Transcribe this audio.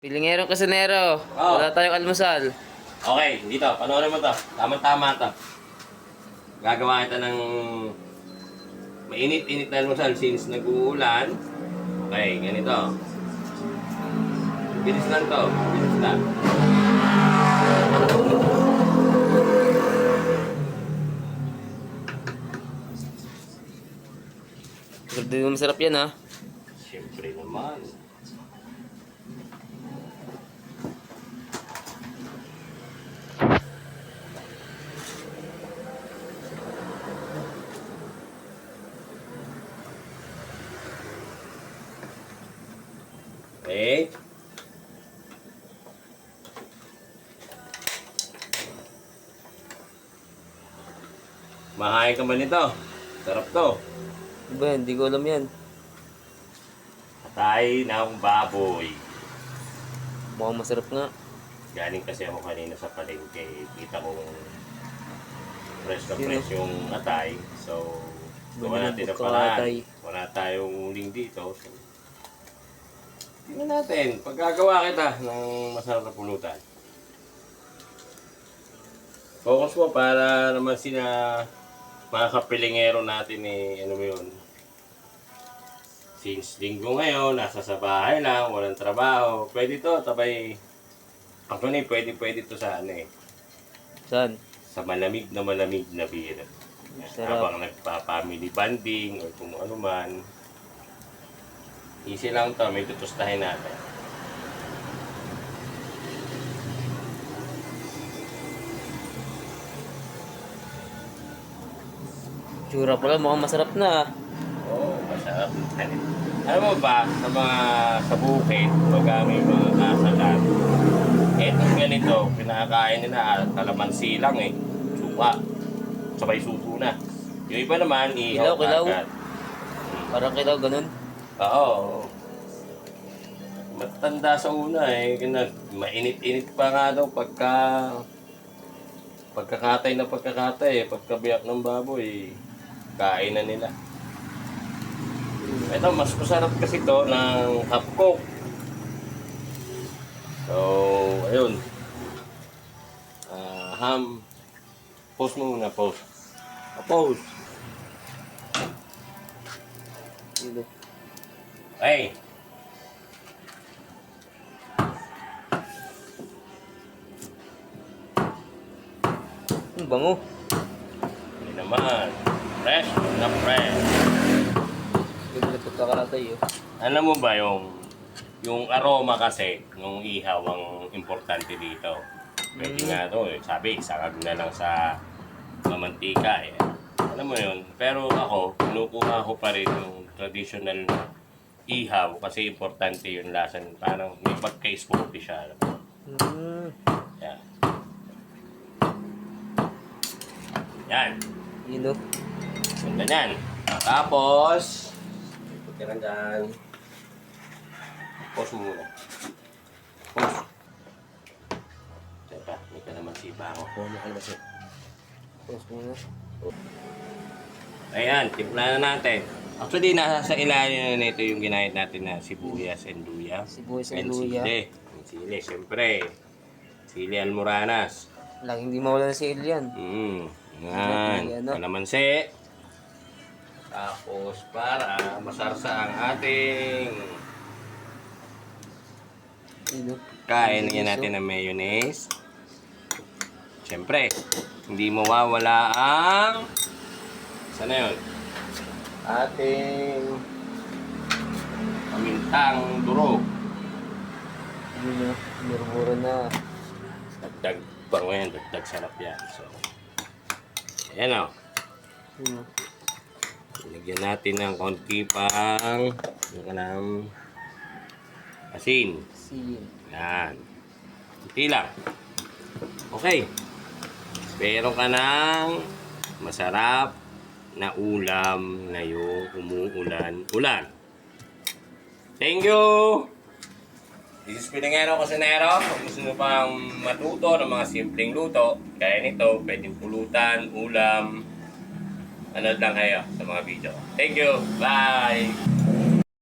Pilingero Kusinero, Oo. wala tayong almusal. Okay, dito, panoorin mo to. Tama-tama to. Gagawa kita ng mainit-init na almusal since nag-uulan. Okay, ganito. Bilis lang to. Bilis lang. Hindi mo masarap yan ha. Siyempre naman. Okay. Mahain ka ba nito? Sarap to. Diba, hindi ko alam yan. Atay ng baboy. Mukhang masarap nga. Galing kasi ako kanina sa palengke. Kita ko fresh na Sino? fresh yung atay. So, gawa Bumili ng natin ang pagkakatay. paraan. Wala tayong uling dito. So, tingnan natin. Pagkagawa kita ng masarap na pulutan. Focus mo para naman sina mga kapilingero natin ano mo yun. Since linggo ngayon, nasa sa bahay lang, walang trabaho. Pwede to, tabay. Actually, pwede to sa Saan? sa malamig na beer. Sarap. Habang nagpa-family bonding o kung ano man. Easy lang to, may tutustahin natin. Tsura pala, mukhang masarap na. Oo, masarap. Alam mo ba, sa mga sa bukid, pag may mga kasalan, etong ganito, pinakain nila, kalamansi lang suka, sabay suso na. Yung iba naman, ihaw Kilaw. agad. Parang kilaw ganun. Oo. Matanda sa una mainit-init pa nga daw pagkakatay, pagkabiyak ng baboy, kain na nila. Ito, mas masarap kasi to ng half cook. So, ayun. Ham. Post mo muna, post. Post. Dito. Hey. Ang bango. Hindi naman. Fresh na fresh. Ganda na pagkakatay oh. Alam mo ba yung aroma kasi nung ihaw ang importante dito. Pwede nga to sabi, sakag na lang sa mamantika Alam mo yun, pero ako, kinukuha ko pa rin yung traditional na ihaw kasi importante yung lasa. Parang may pagka-sporty siya. Alam mo? Yan. Yan. Yun oh. Ganda yan. Tapos, pagkiran dyan. Pause mo muna. Pause. Teka, may ka naman sipa ako. Pause mo ka naman sipa. Pause muna. Ayan, timpla na natin. Actually, nasa sa ilalim na nito yung ginahit natin na sibuyas and luya. Sibuyas and And luya. sili. And sili, siyempre. Sili almoranas. Laging di mawala si Elian. Yan. Ano? Kalamansi. Tapos, para masarsa ang ating Yun oh. kain natin ng mayonnaise. Siyempre, hindi mawawala ang sana yun? Ating pamintang durog. Yun oh. Murmura na. Dagdag bango yan, dagdag sarap yan. So, ayan o. Yun oh. Lagyan natin ng konti pang asin. Silin. Yan. Kunti lang. Okay. Pero ka ng masarap na ulam na yung umuulan-ulan. Thank you! This is Pilingero Kusinero. Kung gusto nyo pang matuto ng mga simpleng luto, kaya nito, pwedeng pulutan, ulam, ano lang kayo sa mga video. Thank you! Bye!